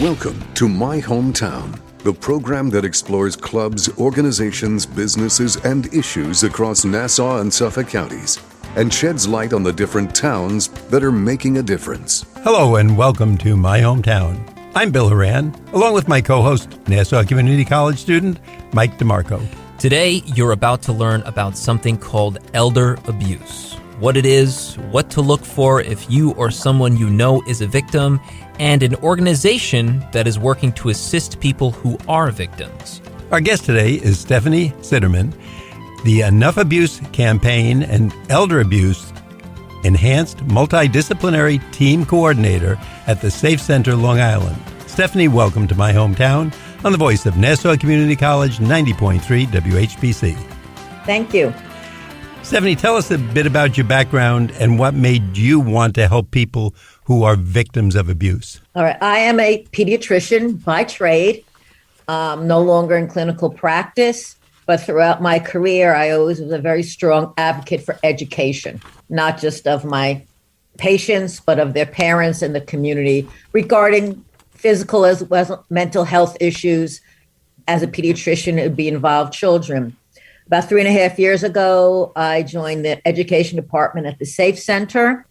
Welcome to My Hometown, the program that explores clubs, organizations, businesses, and issues across Nassau and Suffolk counties and sheds light on the different towns that are making a difference. Hello and welcome to My Hometown. I'm Bill Horan, along with my co-host, Nassau Community College student Mike DeMarco. Today, you're about to learn about something called elder abuse. What it is, what to look for if you or someone you know is a victim, and an organization that is working to assist people who are victims. Our guest today is Stephanie Citerman, the Enough Abuse Campaign and Elder Abuse Enhanced Multidisciplinary Team Coordinator at the Safe Center, Long Island. Stephanie, welcome to My Hometown on the voice of Nassau Community College 90.3 WHPC. Thank you. Stephanie, tell us a bit about your background and what made you want to help people who are victims of abuse. All right. I am a pediatrician by trade, no longer in clinical practice, but throughout my career, I always was a very strong advocate for education, not just of my patients, but of their parents and the community regarding physical as well as mental health issues. As a pediatrician, it would be involved children. About 3.5 years ago, I joined the education department at the Safe Center,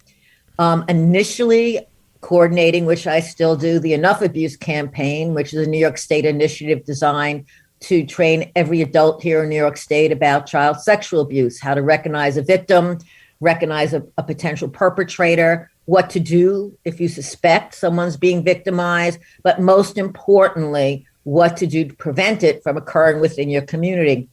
initially coordinating, which I still do, the Enough Abuse campaign, which is a New York State initiative designed to train every adult here in New York State about child sexual abuse, how to recognize a victim, recognize a potential perpetrator, what to do if you suspect someone's being victimized, but most importantly, what to do to prevent it from occurring within your community.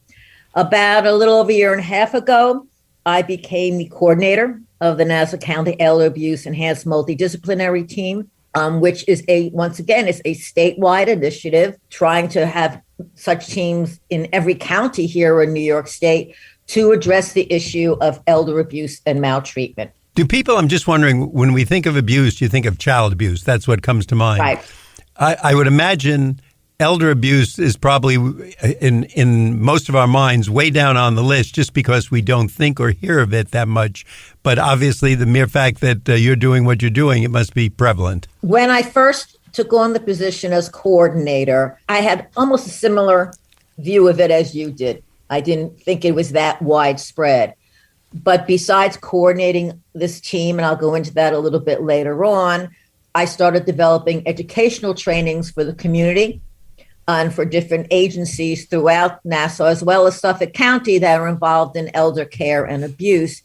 About a little over a year and a half ago, I became the coordinator of the Nassau County Elder Abuse Enhanced Multidisciplinary Team, which is once again, a statewide initiative trying to have such teams in every county here in New York State to address the issue of elder abuse and maltreatment. Do people, I'm just wondering, when we think of abuse, you think of child abuse. That's what comes to mind. Right. I would imagine elder abuse is probably in most of our minds way down on the list just because we don't think or hear of it that much. But obviously the mere fact that you're doing what you're doing, it must be prevalent. When I first took on the position as coordinator, I had almost a similar view of it as you did. I didn't think it was that widespread. But besides coordinating this team, and I'll go into that a little bit later on, I started developing educational trainings for the community and for different agencies throughout Nassau, as well as Suffolk County, that are involved in elder care and abuse.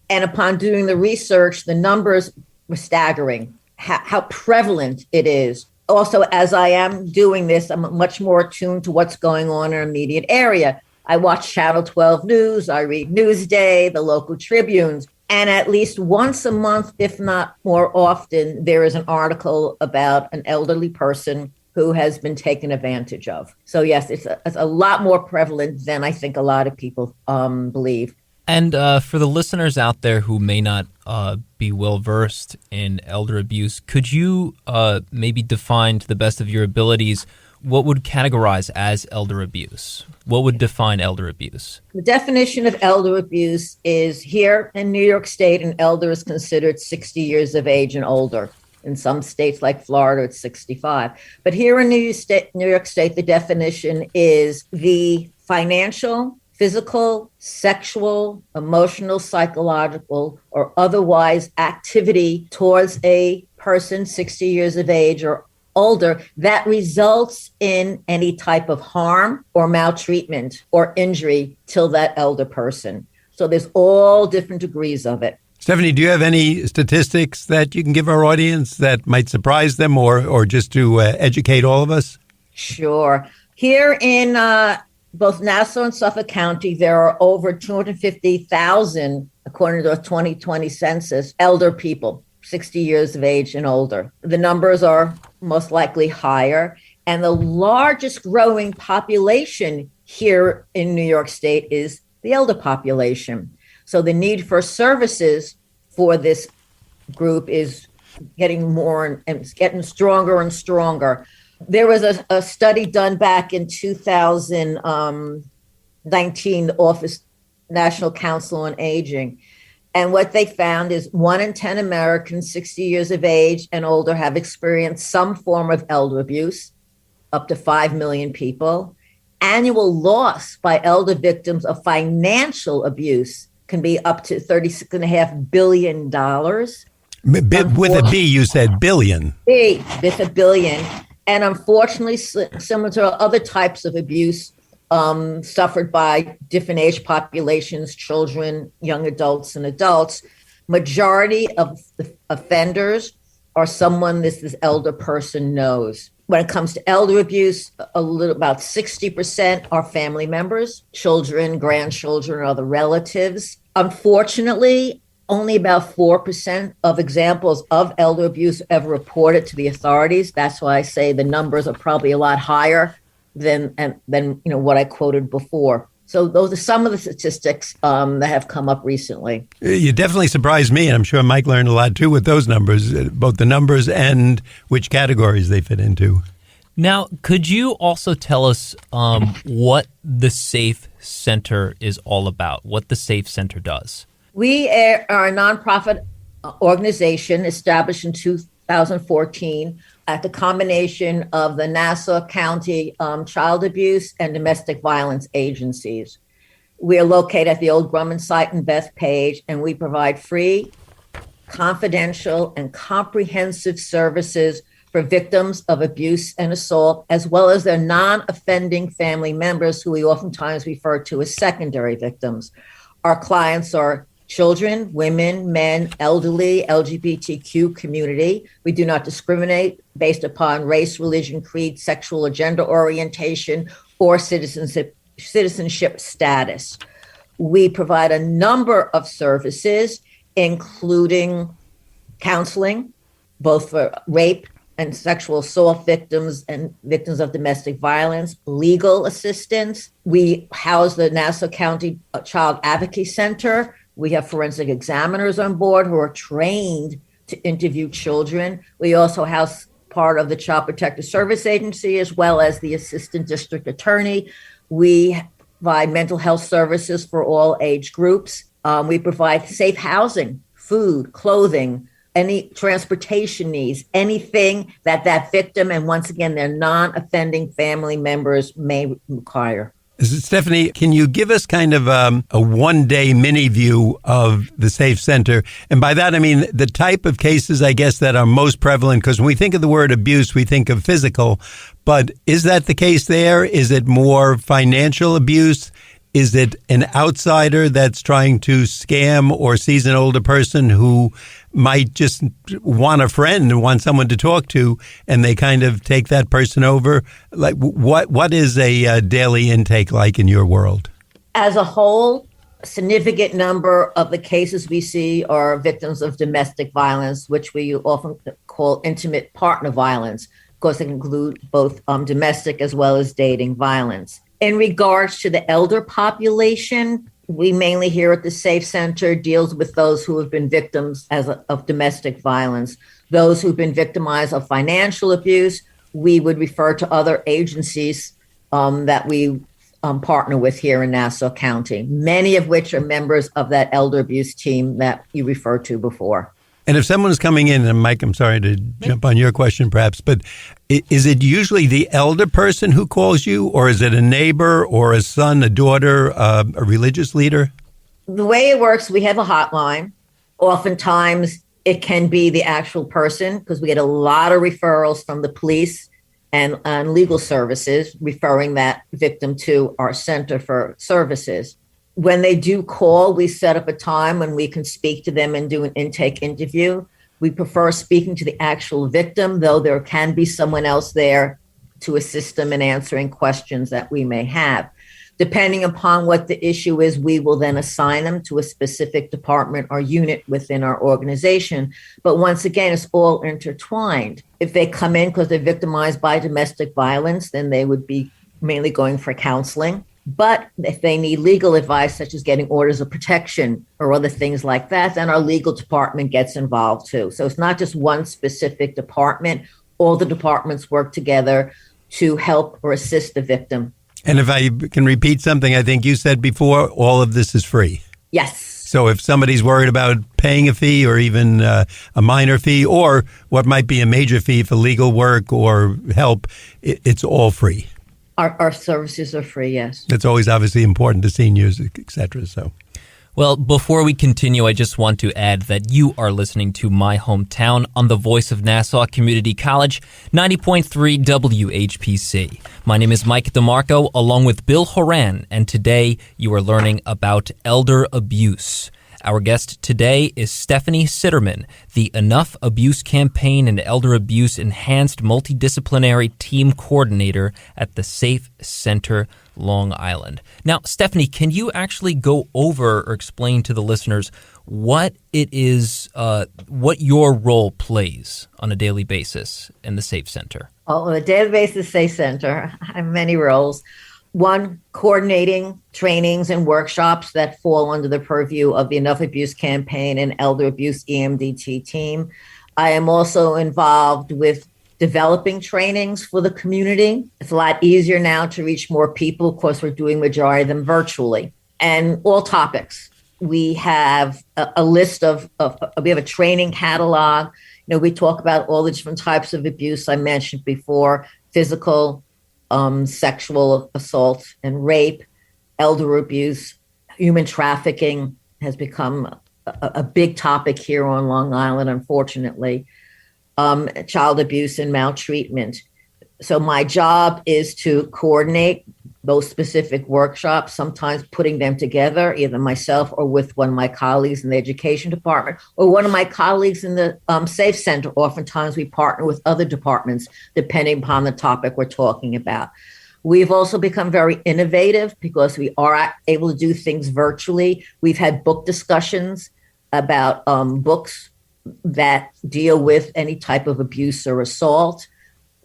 And upon doing the research, the numbers were staggering, how prevalent it is. Also, as I am doing this, I'm much more attuned to what's going on in our immediate area. I watch Channel 12 News, I read Newsday, the local Tribunes, and at least once a month, if not more often, there is an article about an elderly person who has been taken advantage of. So yes, it's a lot more prevalent than I think a lot of people believe. And for the listeners out there who may not be well-versed in elder abuse, could you maybe define to the best of your abilities what would categorize as elder abuse? What would define elder abuse? The definition of elder abuse is here in New York State, an elder is considered 60 years of age and older. In some states like Florida, it's 65. But here in New York State, the definition is the financial, physical, sexual, emotional, psychological, or otherwise activity towards a person 60 years of age or older that results in any type of harm or maltreatment or injury to that elder person. So there's all different degrees of it. Stephanie, do you have any statistics that you can give our audience that might surprise them or just to educate all of us? Sure. Here in both Nassau and Suffolk County, there are over 250,000, according to the 2020 census, elder people, 60 years of age and older. The numbers are most likely higher. And the largest growing population here in New York State is the elder population. So the need for services for this group is getting more and it's getting stronger and stronger. There was a study done back in 2019, the National Council on Aging, And what they found is 1 in 10 Americans 60 years of age and older have experienced some form of elder abuse, up to 5 million people. Annual loss by elder victims of financial abuse can be up to $36.5 billion. With a B, you said billion. B, with a billion. And unfortunately, similar to other types of abuse suffered by different age populations, children, young adults, and adults, majority of the offenders are someone this elder person knows. When it comes to elder abuse, about 60% are family members, children, grandchildren, or other relatives. Unfortunately, only about 4% of examples of elder abuse ever reported to the authorities. That's why I say the numbers are probably a lot higher than what I quoted before. So those are some of the statistics that have come up recently. You definitely surprised me, and I'm sure Mike learned a lot too with those numbers, both the numbers and which categories they fit into. Now, could you also tell us what the Safe Center is all about, what the Safe Center does? We are a nonprofit organization established in 2014 at the combination of the Nassau County Child Abuse and Domestic Violence Agencies. We are located at the old Grumman site in Bethpage, and we provide free, confidential, and comprehensive services for victims of abuse and assault, as well as their non-offending family members, who we oftentimes refer to as secondary victims. Our clients are children, women, men, elderly, LGBTQ community. We do not discriminate based upon race, religion, creed, sexual or gender orientation, or citizenship status. We provide a number of services, including counseling, both for rape and sexual assault victims and victims of domestic violence, legal assistance. We house the Nassau County Child Advocacy Center. We have forensic examiners on board who are trained to interview children. We also house part of the Child Protective Service Agency, as well as the Assistant District Attorney. We provide mental health services for all age groups. We provide safe housing, food, clothing, any transportation needs, anything that victim and, once again, their non-offending family members may require. Stephanie, can you give us kind of a one-day mini view of the Safe Center? And by that, I mean the type of cases, I guess, that are most prevalent, because when we think of the word abuse, we think of physical. But is that the case there? Is it more financial abuse? Is it an outsider that's trying to scam or sees an older person who might just want a friend and want someone to talk to, and they kind of take that person over? Like, what is a daily intake like in your world? As a whole, a significant number of the cases we see are victims of domestic violence, which we often call intimate partner violence. Of course, it can include both domestic as well as dating violence. In regards to the elder population, we mainly here at the Safe Center deals with those who have been victims of domestic violence. Those who've been victimized of financial abuse, we would refer to other agencies that we partner with here in Nassau County, many of which are members of that elder abuse team that you referred to before. And if someone is coming in, and Mike, I'm sorry to jump on your question perhaps, but is it usually the elder person who calls you, or is it a neighbor or a son, a daughter, a religious leader? The way it works, we have a hotline. Oftentimes it can be the actual person, because we get a lot of referrals from the police and legal services referring that victim to our center for services. When they do call, we set up a time when we can speak to them and do an intake interview. We prefer speaking to the actual victim, though there can be someone else there to assist them in answering questions that we may have. Depending upon what the issue is, we will then assign them to a specific department or unit within our organization. But once again, it's all intertwined. If they come in because they're victimized by domestic violence, then they would be mainly going for counseling. But if they need legal advice, such as getting orders of protection or other things like that, then our legal department gets involved too. So it's not just one specific department. All the departments work together to help or assist the victim. And if I can repeat something I think you said before, all of this is free. Yes. So if somebody's worried about paying a fee or even a minor fee or what might be a major fee for legal work or help, it's all free. Our services are free, yes. That's always obviously important to seniors, et cetera. So. Well, before we continue, I just want to add that you are listening to My Hometown on the Voice of Nassau Community College, 90.3 WHPC. My name is Mike DeMarco, along with Bill Horan, and today you are learning about elder abuse. Our guest today is Stephanie Citerman, the Enough Abuse Campaign and Elder Abuse Enhanced Multidisciplinary Team Coordinator at the Safe Center, Long Island. Now, Stephanie, can you actually go over or explain to the listeners what it is, what your role plays on a daily basis in the Safe Center? On a daily basis, Safe Center, I have many roles. One, coordinating trainings and workshops that fall under the purview of the Enough Abuse Campaign and Elder Abuse EMDT team. I am also involved with developing trainings for the community. It's a lot easier now to reach more people. Of course, we're doing majority of them virtually, and all topics. We have a list we have a training catalog. You know, we talk about all the different types of abuse I mentioned before: physical, sexual assault and rape, elder abuse, human trafficking has become a big topic here on Long Island, unfortunately, child abuse and maltreatment. So my job is to coordinate those specific workshops, sometimes putting them together, either myself or with one of my colleagues in the education department or one of my colleagues in the Safe Center. Oftentimes we partner with other departments, depending upon the topic we're talking about. We've also become very innovative because we are able to do things virtually. We've had book discussions about books that deal with any type of abuse or assault,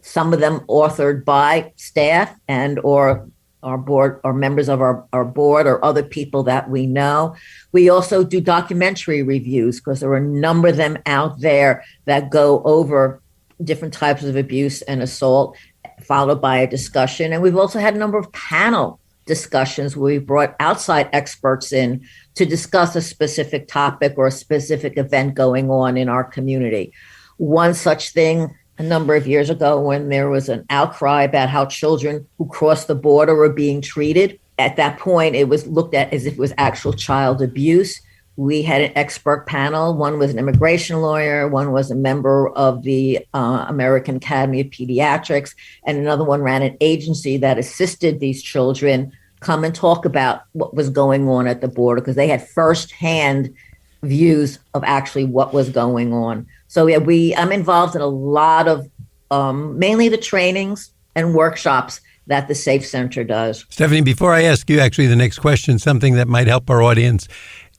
some of them authored by staff and or our board or members of our board or other people that we know. We also do documentary reviews because there are a number of them out there that go over different types of abuse and assault, followed by a discussion. And we've also had a number of panel discussions where we brought outside experts in to discuss a specific topic or a specific event going on in our community. One such thing a number of years ago when there was an outcry about how children who crossed the border were being treated. At that point, it was looked at as if it was actual child abuse. We had an expert panel. One was an immigration lawyer, one was a member of the American Academy of Pediatrics, and another one ran an agency that assisted these children come and talk about what was going on at the border because they had firsthand views of actually what was going on. So yeah, I'm involved in a lot of mainly the trainings and workshops that the Safe Center does. Stephanie, before I ask you actually the next question, something that might help our audience.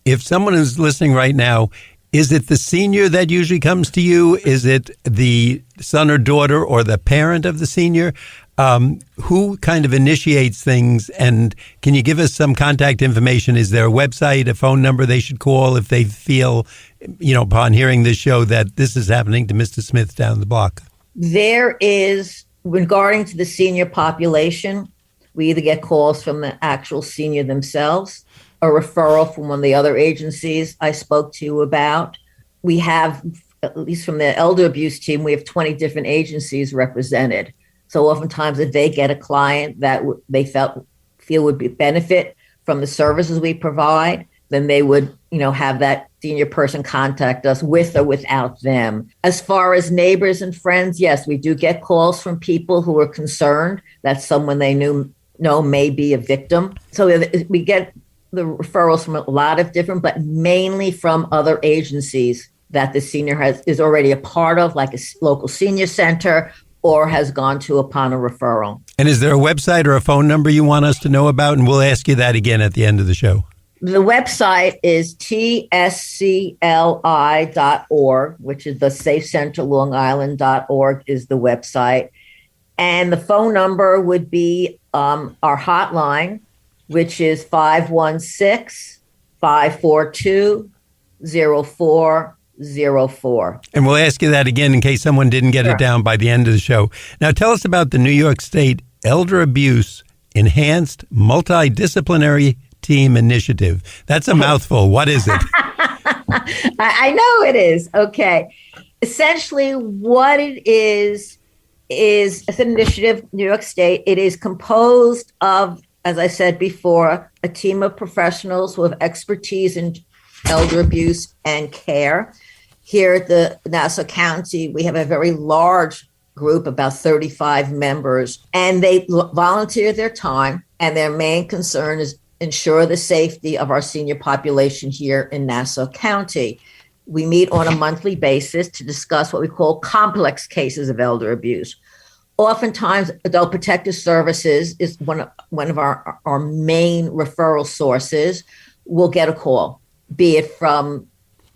If someone is listening right now, is it the senior that usually comes to you? Is it the son or daughter or the parent of the senior? Who kind of initiates things? And can you give us some contact information? Is there a website, a phone number they should call if they feel, upon hearing this show that this is happening to Mr. Smith down the block? There is, regarding to the senior population, we either get calls from the actual senior themselves, a referral from one of the other agencies I spoke to you about. We have, at least from the elder abuse team, we have 20 different agencies represented. So oftentimes if they get a client that they feel would benefit from the services we provide, then they would, have that senior person contact us with or without them. As far as neighbors and friends, yes, we do get calls from people who are concerned that someone they know may be a victim. So we get the referrals from a lot of different, but mainly from other agencies that the senior is already a part of, like a local senior center, or has gone to upon a referral. And is there a website or a phone number you want us to know about? And we'll ask you that again at the end of the show. The website is tscli.org, which is the safecenterlongisland.org is the website. And the phone number would be our hotline, which is 516-542-0404. And we'll ask you that again in case someone didn't get it down by the end of the show. Now, tell us about the New York State Elder Abuse Enhanced Multidisciplinary Team Initiative. That's a mouthful. What is it? I know it is. Okay. Essentially, what it is it's an initiative, New York State. It is composed of, as I said before, a team of professionals who have expertise in elder abuse and care. Here at the Nassau County, we have a very large group, about 35 members, and they volunteer their time, and their main concern is ensure the safety of our senior population here in Nassau County. We meet on a monthly basis to discuss what we call complex cases of elder abuse. Oftentimes, Adult Protective Services is one of our main referral sources. We'll get a call, be it from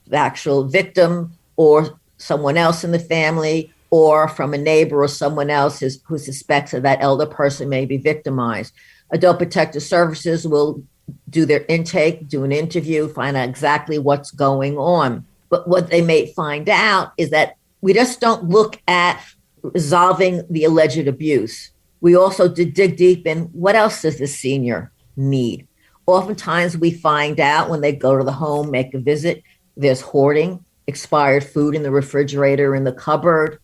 the actual victim or someone else in the family, or from a neighbor or someone else who suspects that that elder person may be victimized. Adult Protective Services will do their intake, do an interview, find out exactly what's going on. But what they may find out is that we just don't look at resolving the alleged abuse. We also dig deep in what else does the senior need. Oftentimes we find out when they go to the home, make a visit, there's hoarding, expired food in the refrigerator, in the cupboard.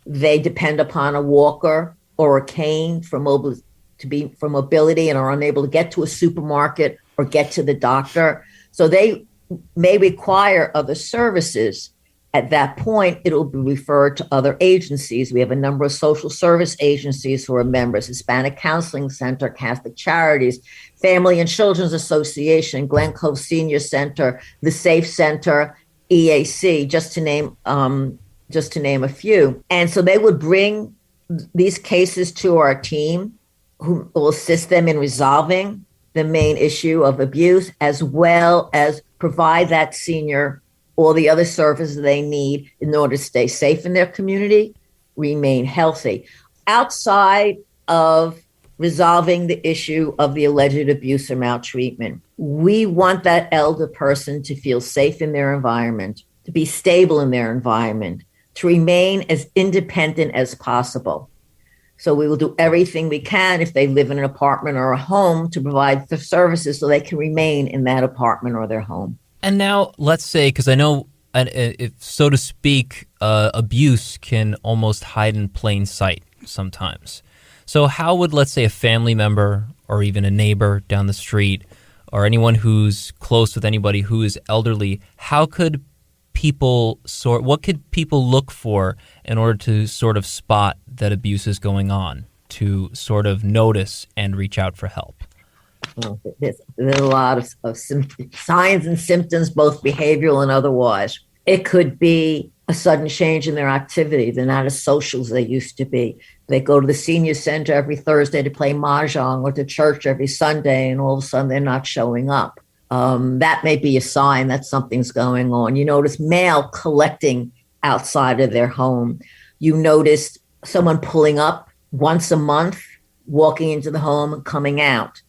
They depend upon a walker or a cane for mobility and are unable to get to a supermarket or get to the doctor. So they may require other services. At that point, it'll be referred to other agencies. We have a number of social service agencies who are members: Hispanic Counseling Center, Catholic Charities, Family and Children's Association, Glen Cove Senior Center, the Safe Center, EAC, just to name a few. And so they would bring these cases to our team, who will assist them in resolving the main issue of abuse, as well as provide that senior all the other services they need in order to stay safe in their community, remain healthy. Outside of resolving the issue of the alleged abuse or maltreatment, we want that elder person to feel safe in their environment, to be stable in their environment, to remain as independent as possible. So we will do everything we can, if they live in an apartment or a home, to provide the services so they can remain in that apartment or their home. And now let's say, because I know, if so to speak, abuse can almost hide in plain sight sometimes. So how would, let's say, a family member or even a neighbor down the street or anyone who's close with anybody who is elderly, how could what could people look for in order to sort of spot that abuse is going on, to sort of notice and reach out for help? Well, there's a lot of signs and symptoms, both behavioral and otherwise. It could be a sudden change in their activity. They're not as social as they used to be. They go to the senior center every Thursday to play mahjong, or to church every Sunday, and all of a sudden they're not showing up. That may be a sign that something's going on. You notice mail collecting outside of their home. You notice someone pulling up once a month, walking into the home and coming out.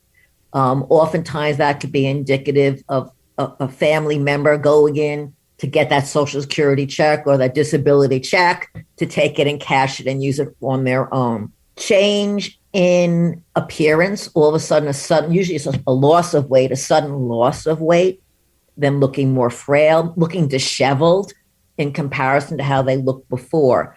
Oftentimes that could be indicative of a family member going in to get that Social Security check or that disability check, to take it and cash it and use it on their own. Change in appearance, all of a sudden, usually it's a loss of weight, a sudden loss of weight, them looking more frail, looking disheveled in comparison to how they looked before.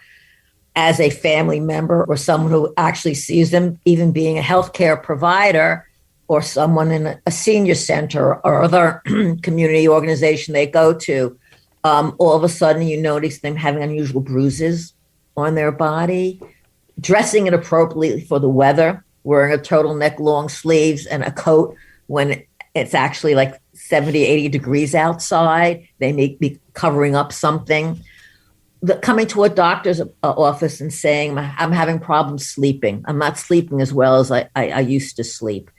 As a family member or someone who actually sees them, even being a healthcare provider or someone in a senior center or other community organization they go to, all of a sudden you notice them having unusual bruises on their body, dressing inappropriately for the weather, wearing a turtleneck, long sleeves, and a coat when it's actually like 70, 80 degrees outside. They may be covering up something. Coming to a doctor's office and saying, I'm having problems sleeping. I'm not sleeping as well as I used to sleep.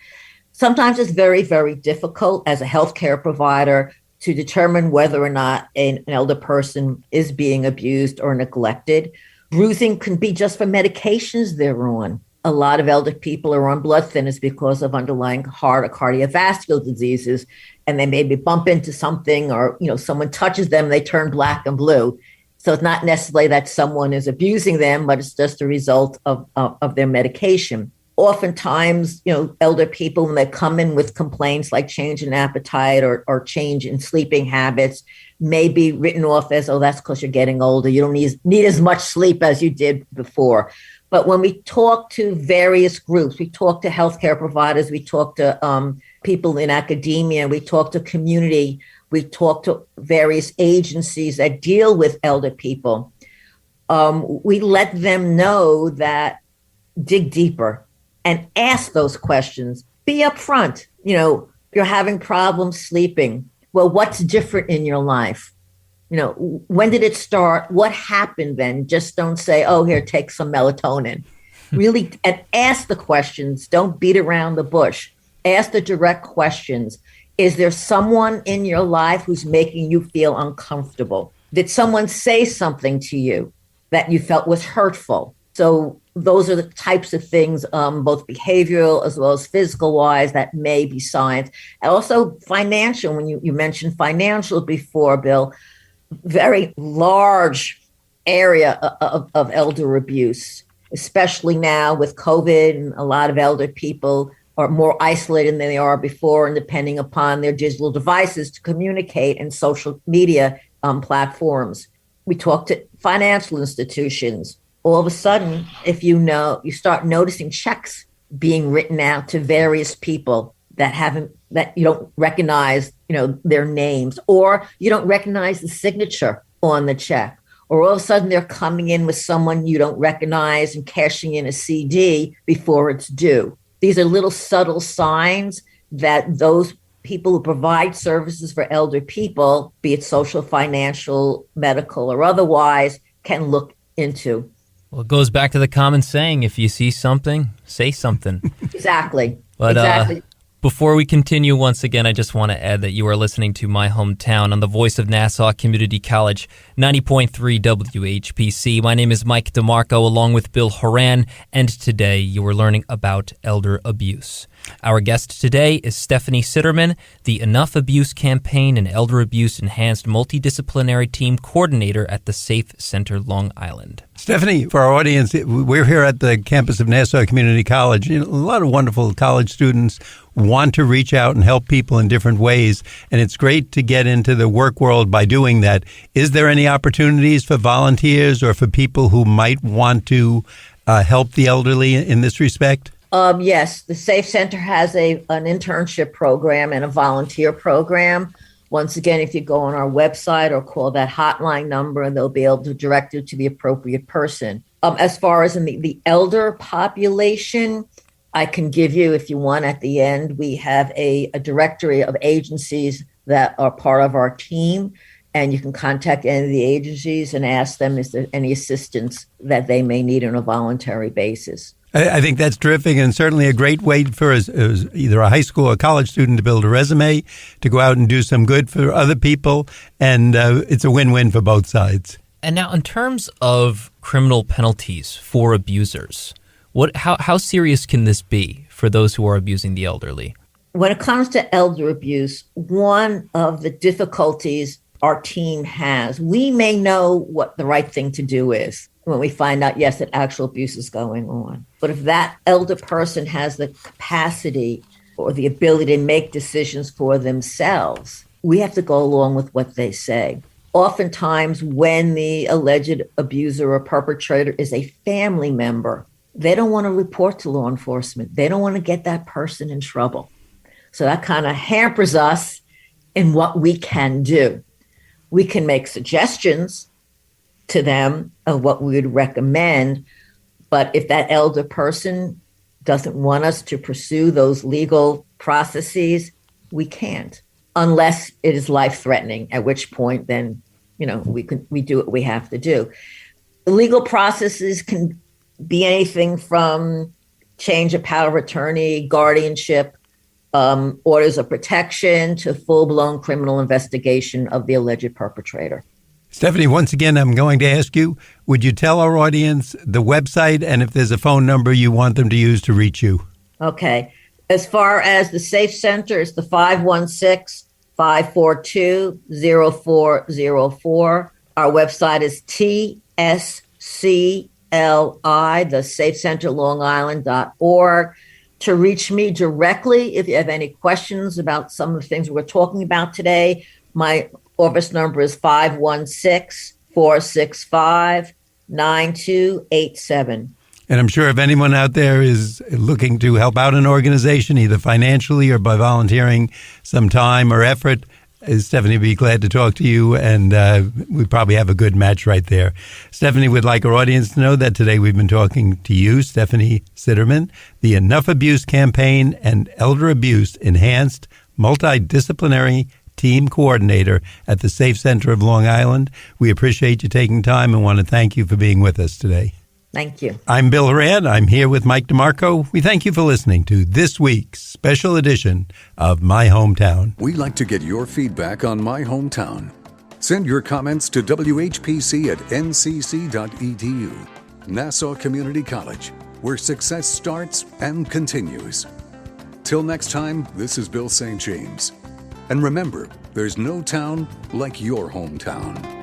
Sometimes it's very, very difficult as a healthcare provider to determine whether or not an elder person is being abused or neglected. Bruising can be just from medications they're on. A lot of elder people are on blood thinners because of underlying heart or cardiovascular diseases, and they maybe bump into something, or someone touches them, they turn black and blue. So it's not necessarily that someone is abusing them, but it's just a result of their medication. Oftentimes, elder people, when they come in with complaints like change in appetite or change in sleeping habits, may be written off as, oh, that's because you're getting older. You don't need as much sleep as you did before. But when we talk to various groups, we talk to healthcare providers, we talk to people in academia, we talk to community, we talk to various agencies that deal with elder people. We let them know that dig deeper and ask those questions. Be upfront. You're having problems sleeping. Well, what's different in your life? When did it start? What happened then? Just don't say, oh, here, take some melatonin. Really, and ask the questions. Don't beat around the bush. Ask the direct questions. Is there someone in your life who's making you feel uncomfortable? Did someone say something to you that you felt was hurtful? So those are the types of things, both behavioral as well as physical wise, that may be signs. And also financial, when you mentioned financial before, Bill, very large area of elder abuse, especially now with COVID, and a lot of elder people are more isolated than they are before, and depending upon their digital devices to communicate and social media platforms. We talk to financial institutions. All of a sudden, if you start noticing checks being written out to various people that you don't recognize, their names, or you don't recognize the signature on the check, or all of a sudden they're coming in with someone you don't recognize and cashing in a CD before it's due. These are little subtle signs that those people who provide services for elder people, be it social, financial, medical, or otherwise, can look into. Well, it goes back to the common saying, if you see something, say something. Exactly. But, exactly. Before we continue, once again, I just want to add that you are listening to My Hometown on the voice of Nassau Community College, 90.3 WHPC. My name is Mike DeMarco, along with Bill Horan, and today you are learning about elder abuse. Our guest today is Stephanie Citerman, the Enough Abuse Campaign and Elder Abuse Enhanced Multidisciplinary Team Coordinator at the Safe Center, Long Island. Stephanie, for our audience, we're here at the campus of Nassau Community College. A lot of wonderful college students want to reach out and help people in different ways, and it's great to get into the work world by doing that. Is there any opportunities for volunteers or for people who might want to help the elderly in this respect? Yes, the Safe Center has an internship program and a volunteer program. Once again, if you go on our website or call that hotline number, they'll be able to direct you to the appropriate person. As far as in the elder population, I can give you, if you want, at the end, we have a directory of agencies that are part of our team, and you can contact any of the agencies and ask them, is there any assistance that they may need on a voluntary basis. I think that's terrific, and certainly a great way for either a high school or college student to build a resume, to go out and do some good for other people, and it's a win-win for both sides. And now, in terms of criminal penalties for abusers, how serious can this be for those who are abusing the elderly? When it comes to elder abuse, one of the difficulties our team has, we may know what the right thing to do is when we find out, yes, that actual abuse is going on. But if that elder person has the capacity or the ability to make decisions for themselves, we have to go along with what they say. Oftentimes, when the alleged abuser or perpetrator is a family member, they don't want to report to law enforcement. They don't want to get that person in trouble. So that kind of hampers us in what we can do. We can make suggestions to them of what we would recommend, but if that elder person doesn't want us to pursue those legal processes, we can't, unless it is life-threatening, at which point then, we do what we have to do. The legal processes can be anything from change of power of attorney, guardianship, orders of protection, to full-blown criminal investigation of the alleged perpetrator. Stephanie, once again, I'm going to ask you, would you tell our audience the website and if there's a phone number you want them to use to reach you? Okay. As far as the Safe Center, it's the 516-542-0404. Our website is tscclh.org. the safecenterlongisland.org. To reach me directly, if you have any questions about some of the things we're talking about today, my office number is 516-465-9287. And I'm sure if anyone out there is looking to help out an organization, either financially or by volunteering some time or effort, Stephanie would be glad to talk to you, and we probably have a good match right there. Stephanie would like our audience to know that today we've been talking to you, Stephanie Citerman, the Enough Abuse Campaign and Elder Abuse Enhanced Multidisciplinary Team Coordinator at the Safe Center of Long Island. We appreciate you taking time and want to thank you for being with us today. Thank you. I'm Bill Horan. I'm here with Mike DeMarco. We thank you for listening to this week's special edition of My Hometown. We'd like to get your feedback on My Hometown. Send your comments to WHPC@ncc.edu. Nassau Community College, where success starts and continues. Till next time, this is Bill St. James. And remember, there's no town like your hometown.